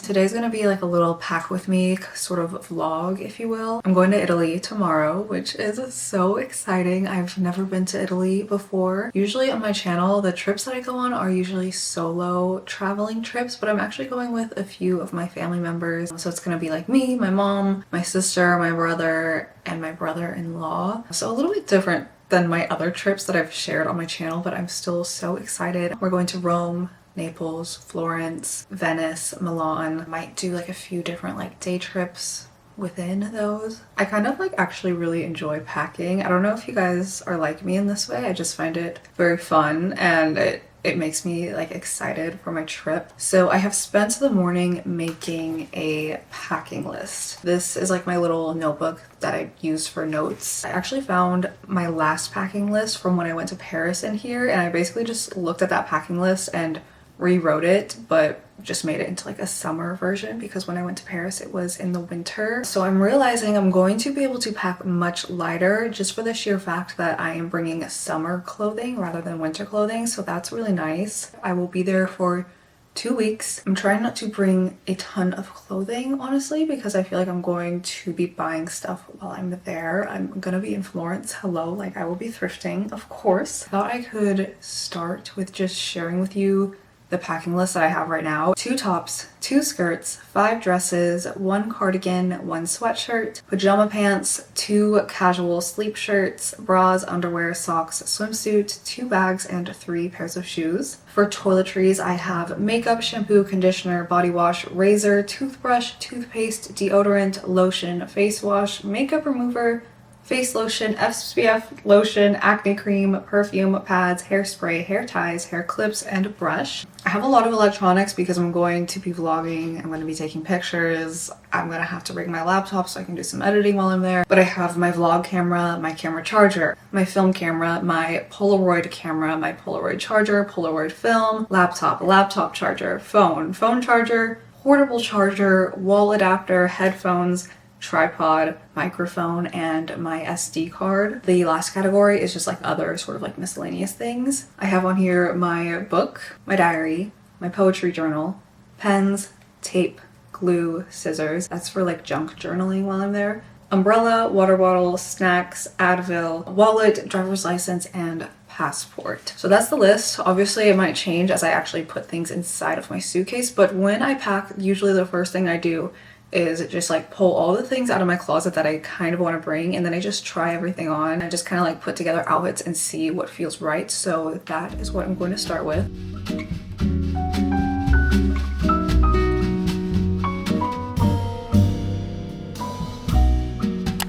Today's gonna be like a little pack with me sort of vlog, if you will. I'm going to Italy tomorrow, which is so exciting. I've never been to Italy before. Usually on my channel, the trips that I go on are usually solo traveling trips, but I'm actually going with a few of my family members. So it's gonna be like me, my mom, my sister, my brother, and my brother-in-law. So a little bit different than my other trips that I've shared on my channel, but I'm still so excited. We're going to Rome, Naples, Florence, Venice, Milan. Might do like a few different like day trips within those. I kind of like actually really enjoy packing. I don't know if you guys are like me in this way. I just find it very fun and it makes me like excited for my trip. So I have spent the morning making a packing list. This is like my little notebook that I used for notes. I actually found my last packing list from when I went to Paris in here, and I basically just looked at that packing list and rewrote it, but just made it into like a summer version because when I went to Paris it was in the winter. So I'm realizing I'm going to be able to pack much lighter just for the sheer fact that I am bringing summer clothing rather than winter clothing, so that's really nice. I will be there for 2 weeks. I'm trying not to bring a ton of clothing, honestly, because I feel like I'm going to be buying stuff while I'm there. I'm gonna be in Florence. Hello, like I will be thrifting, of course. I thought I could start with just sharing with you the packing list that I have right now. 2 tops, 2 skirts, 5 dresses, 1 cardigan, 1 sweatshirt, pajama pants, 2 casual sleep shirts, bras, underwear, socks, swimsuit, 2 bags, and 3 pairs of shoes. For toiletries, I have makeup, shampoo, conditioner, body wash, razor, toothbrush, toothpaste, deodorant, lotion, face wash, makeup remover, face lotion, SPF lotion, acne cream, perfume, pads, hairspray, hair ties, hair clips, and brush. I have a lot of electronics because I'm going to be vlogging, I'm going to be taking pictures, I'm going to have to bring my laptop so I can do some editing while I'm there. But I have my vlog camera, my camera charger, my film camera, my Polaroid camera, my Polaroid charger, Polaroid film, laptop charger, phone charger, portable charger, wall adapter, headphones, tripod, microphone, and my SD card. The last category is just like other sort of like miscellaneous things. I have on here my book, my diary, my poetry journal, pens, tape, glue, scissors. That's for like junk journaling while I'm there. Umbrella, water bottle, snacks, Advil, wallet, driver's license, and passport. So that's the list. Obviously it might change as I actually put things inside of my suitcase, but when I pack, usually the first thing I do is just like pull all the things out of my closet that I kind of want to bring, and then I just try everything on. I just kind of like put together outfits and see what feels right. So that is what I'm going to start with.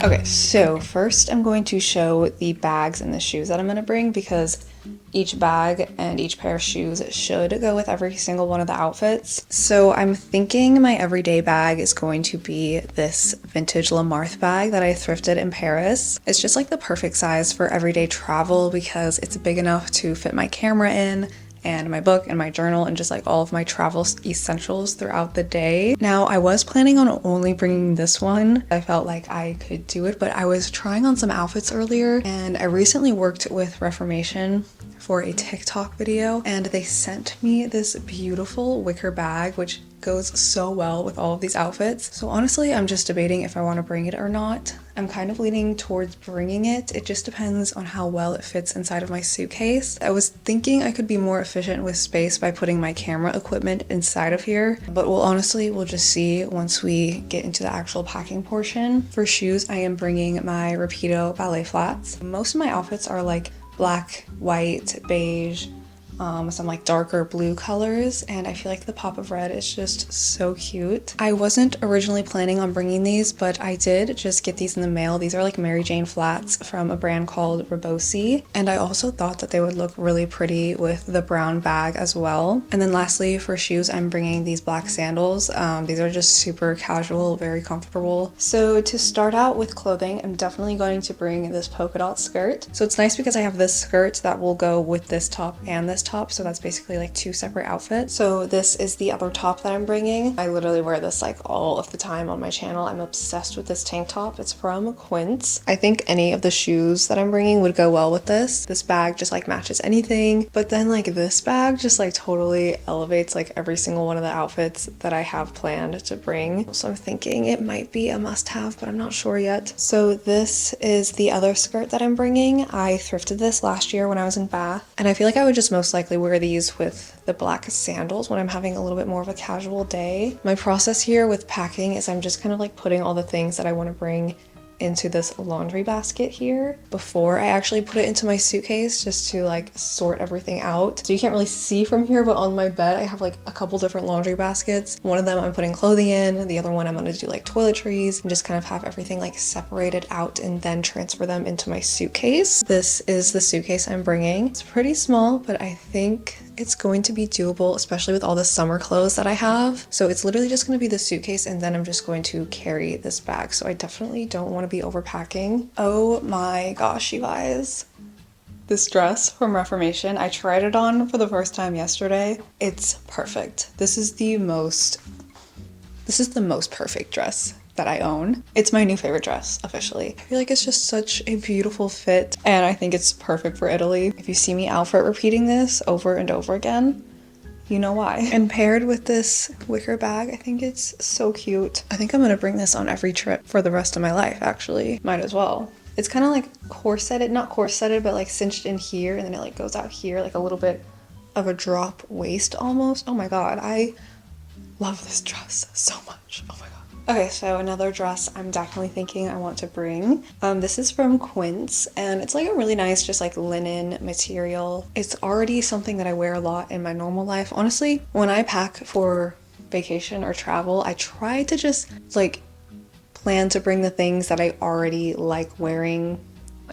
Okay, so first I'm going to show the bags and the shoes that I'm going to bring, because each bag and each pair of shoes should go with every single one of the outfits. So I'm thinking my everyday bag is going to be this vintage Lamarth bag that I thrifted in Paris. It's just like the perfect size for everyday travel because it's big enough to fit my camera in, and my book and my journal and just like all of my travel essentials throughout the day. Now, I was planning on only bringing this one. I felt like I could do it, but I was trying on some outfits earlier, and I recently worked with Reformation for a TikTok video, and they sent me this beautiful wicker bag which goes so well with all of these outfits. So honestly, I'm just debating if I want to bring it or not. I'm kind of leaning towards bringing it. It just depends on how well it fits inside of my suitcase. I was thinking I could be more efficient with space by putting my camera equipment inside of here, but we'll just see once we get into the actual packing portion. For shoes, I am bringing my Rapido ballet flats. Most of my outfits are like black, white, beige, some like darker blue colors, and I feel like the pop of red is just so cute. I wasn't originally planning on bringing these, but I did just get these in the mail. These are like Mary Jane flats from a brand called Rebosi, and I also thought that they would look really pretty with the brown bag as well. And then lastly, for shoes, I'm bringing these black sandals. These are just super casual, very comfortable. So to start out with clothing, I'm definitely going to bring this polka dot skirt. So it's nice because I have this skirt that will go with this top and this top, so that's basically like 2 separate outfits. So this is the other top that I'm bringing. I literally wear this like all of the time on my channel. I'm obsessed with this tank top. It's from Quince. I think any of the shoes that I'm bringing would go well with this. This bag just like matches anything, but then like this bag just like totally elevates like every single one of the outfits that I have planned to bring. So I'm thinking it might be a must-have, but I'm not sure yet. So this is the other skirt that I'm bringing. I thrifted this last year when I was in Bath, and I feel like I would just most likely wear these with the black sandals when I'm having a little bit more of a casual day. My process here with packing is I'm just kind of like putting all the things that I want to bring into this laundry basket here before I actually put it into my suitcase, just to like sort everything out. So you can't really see from here, but on my bed I have like a couple different laundry baskets. One of them I'm putting clothing in, the other one I'm gonna do like toiletries, and just kind of have everything like separated out and then transfer them into my suitcase. This is the suitcase I'm bringing. It's pretty small, but I think it's going to be doable, especially with all the summer clothes that I have. So it's literally just going to be the suitcase, and then I'm just going to carry this bag. So I definitely don't want to be overpacking. Oh my gosh, you guys. This dress from Reformation, I tried it on for the first time yesterday. It's perfect. This is the most perfect dress that I own. It's my new favorite dress, officially. I feel like it's just such a beautiful fit, and I think it's perfect for Italy. If you see me outfit repeating this over and over again, you know why. And paired with this wicker bag, I think it's so cute. I think I'm gonna bring this on every trip for the rest of my life, actually. Might as well. It's kind of like corseted, not corseted, but like cinched in here, and then it like goes out here, like a little bit of a drop waist almost. Oh my god, I love this dress so much. Oh my god. Okay, so another dress I'm definitely thinking I want to bring. This is from Quince, and it's like a really nice, just like linen material. It's already something that I wear a lot in my normal life. Honestly, when I pack for vacation or travel, I try to just like plan to bring the things that I already like wearing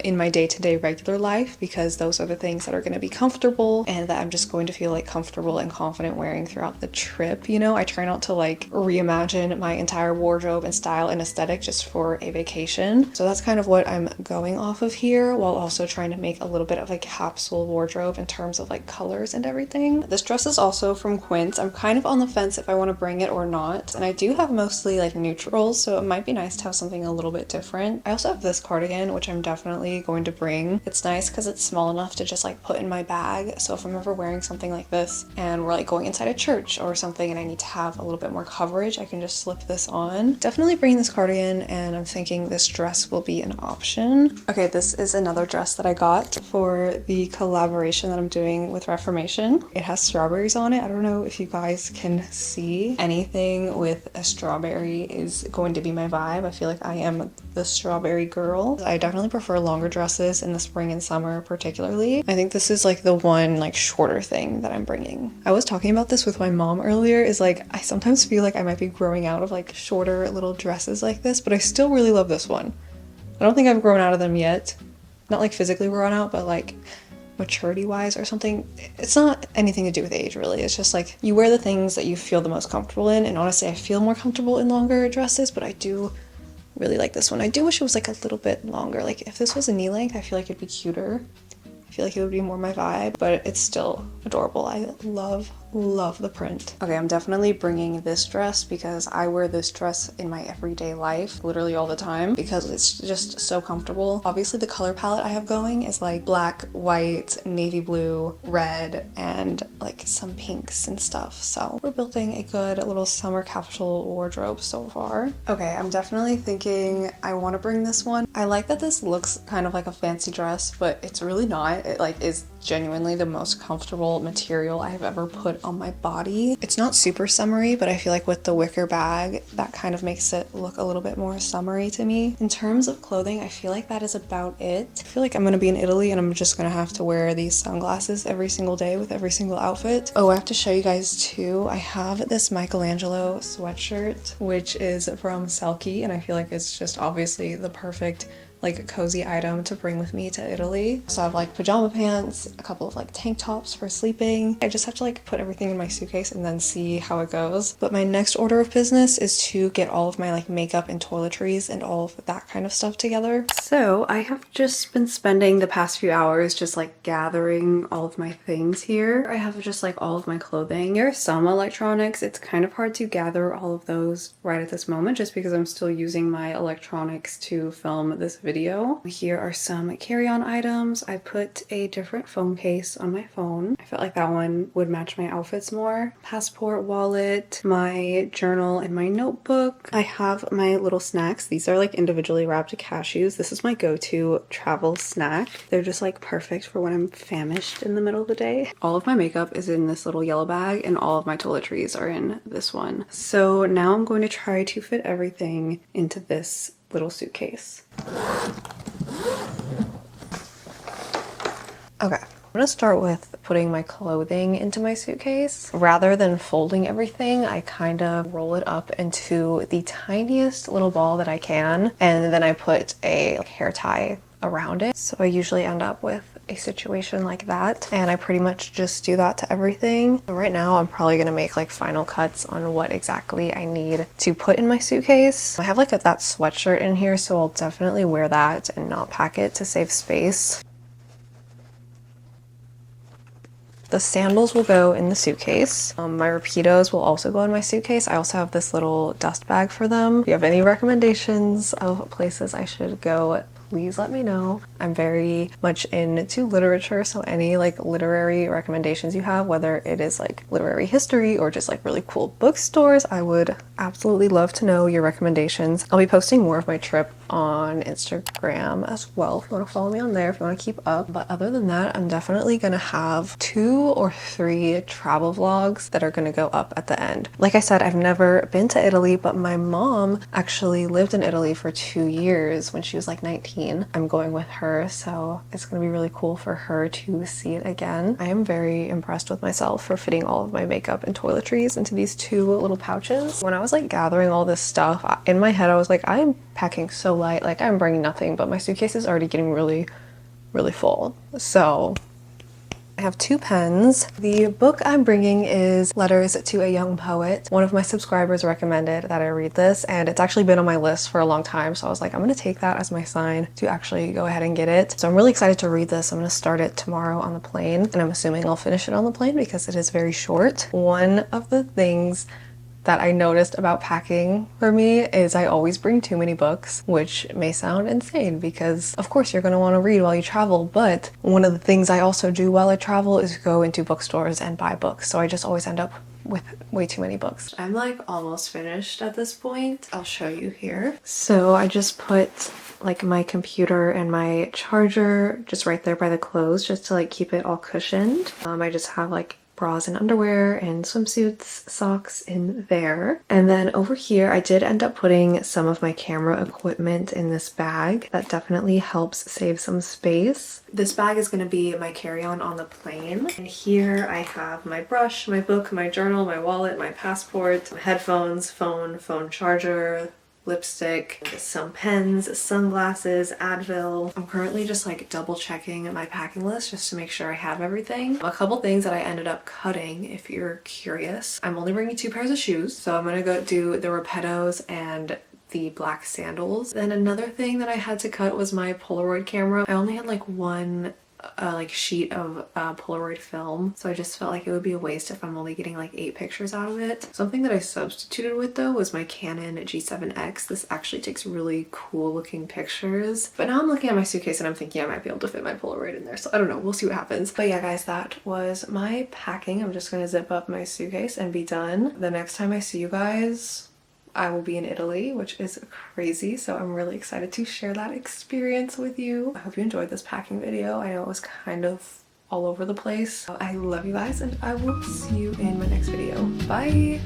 in my day-to-day regular life, because those are the things that are going to be comfortable and that I'm just going to feel like comfortable and confident wearing throughout the trip. You know, I try not to like reimagine my entire wardrobe and style and aesthetic just for a vacation. So that's kind of what I'm going off of here, while also trying to make a little bit of a capsule wardrobe in terms of like colors and everything. This dress is also from Quince. I'm kind of on the fence if I want to bring it or not, and I do have mostly like neutrals, so it might be nice to have something a little bit different. I also have this cardigan, which I'm definitely going to bring. It's nice because it's small enough to just like put in my bag, so if I'm ever wearing something like this and we're like going inside a church or something and I need to have a little bit more coverage, I can just slip this on. Definitely bringing this cardigan, and I'm thinking this dress will be an option. Okay, this is another dress that I got for the collaboration that I'm doing with Reformation. It has strawberries on it. I don't know if you guys can see. Anything with a strawberry is going to be my vibe. I feel like I am the strawberry girl. I definitely prefer longer dresses in the spring and summer particularly. I think this is like the one like shorter thing that I'm bringing. I was talking about this with my mom earlier, is like I sometimes feel like I might be growing out of like shorter little dresses like this, but I still really love this one. I don't think I've grown out of them yet. Not like physically grown out, but like maturity wise or something. It's not anything to do with age really. It's just like you wear the things that you feel the most comfortable in, and honestly I feel more comfortable in longer dresses, but I do really like this one. I do wish it was like a little bit longer. Like if this was a knee length, I feel like it'd be cuter. I feel like it would be more my vibe, but it's still adorable. I love the print. Okay, I'm definitely bringing this dress because I wear this dress in my everyday life literally all the time because it's just so comfortable. Obviously the color palette I have going is like black, white, navy blue, red, and like some pinks and stuff. So we're building a good little summer capsule wardrobe so far. Okay, I'm definitely thinking I want to bring this one. I like that this looks kind of like a fancy dress, but it's really not. It like is genuinely the most comfortable material I have ever put on my body. It's not super summery, but I feel like with the wicker bag, that kind of makes it look a little bit more summery to me. In terms of clothing, I feel like that is about it. I feel like I'm gonna be in Italy and I'm just gonna have to wear these sunglasses every single day with every single outfit. Oh, I have to show you guys too. I have this Michelangelo sweatshirt, which is from Selkie, and I feel like it's just obviously the perfect like a cozy item to bring with me to Italy. So I have like pajama pants, a couple of like tank tops for sleeping. I just have to like put everything in my suitcase and then see how it goes. But my next order of business is to get all of my like makeup and toiletries and all of that kind of stuff together. So I have just been spending the past few hours just like gathering all of my things here. I have just like all of my clothing. Here are some electronics. It's kind of hard to gather all of those right at this moment just because I'm still using my electronics to film this video. Here are some carry-on items. I put a different phone case on my phone. I felt like that one would match my outfits more. Passport, wallet, my journal, and my notebook. I have my little snacks. These are like individually wrapped cashews. This is my go-to travel snack. They're just like perfect for when I'm famished in the middle of the day. All of my makeup is in this little yellow bag and all of my toiletries are in this one. So now I'm going to try to fit everything into this little suitcase. Okay, I'm gonna start with putting my clothing into my suitcase. Rather than folding everything, I kind of roll it up into the tiniest little ball that I can, and then I put a hair tie around it. So I usually end up with a situation like that, and I pretty much just do that to everything. So right now I'm probably gonna make like final cuts on what exactly I need to put in my suitcase. I have like that sweatshirt in here, so I'll definitely wear that and not pack it to save space. The sandals will go in the suitcase. My Rapidos will also go in my suitcase. I also have this little dust bag for them. If you have any recommendations of places I should go, please let me know. I'm very much into literature, so any like literary recommendations you have, whether it is like literary history or just like really cool bookstores, I would absolutely love to know your recommendations. I'll be posting more of my trip on Instagram as well if you want to follow me on there, if you want to keep up. But other than that, I'm definitely gonna have 2 or 3 travel vlogs that are gonna go up at the end. Like I said, I've never been to Italy, but my mom actually lived in Italy for 2 years when she was like 19. I'm going with her, so it's gonna be really cool for her to see it again. I am very impressed with myself for fitting all of my makeup and toiletries into these 2 little pouches. When I was like gathering all this stuff, in my head I was like, I am packing so light, like I'm bringing nothing, but my suitcase is already getting really full. So I have 2 pens. The book I'm bringing is Letters to a Young Poet. One of my subscribers recommended that I read this, and it's actually been on my list for a long time, so I was like, I'm gonna take that as my sign to actually go ahead and get it. So I'm really excited to read this. I'm gonna start it tomorrow on the plane, and I'm assuming I'll finish it on the plane because it is very short. One of the things that I noticed about packing for me is I always bring too many books, which may sound insane because of course you're going to want to read while you travel, but one of the things I also do while I travel is go into bookstores and buy books, so I just always end up with way too many books. I'm like almost finished at this point. I'll show you here. So I just put like my computer and my charger just right there by the clothes just to like keep it all cushioned. I just have like bras and underwear and swimsuits, socks in there. And then over here, I did end up putting some of my camera equipment in this bag. That definitely helps save some space. This bag is going to be my carry-on on the plane. And here I have my brush, my book, my journal, my wallet, my passport, my headphones, phone charger, lipstick, some pens, sunglasses, Advil. I'm currently just like double checking my packing list just to make sure I have everything. A couple things that I ended up cutting, if you're curious. I'm only bringing 2 pairs of shoes, so I'm gonna go do the Repettos and the black sandals. Then another thing that I had to cut was my Polaroid camera. I only had like one like sheet of Polaroid film, so I just felt like it would be a waste if I'm only getting like 8 pictures out of it. Something that I substituted with though was my Canon G7X. This actually takes really cool looking pictures, but now I'm looking at my suitcase and I'm thinking I might be able to fit my Polaroid in there, so I don't know, we'll see what happens. But yeah guys, that was my packing. I'm just gonna zip up my suitcase and be done. The next time I see you guys, I will be in Italy, which is crazy, so I'm really excited to share that experience with you. I hope you enjoyed this packing video. I know it was kind of all over the place. I love you guys, and I will see you in my next video. Bye!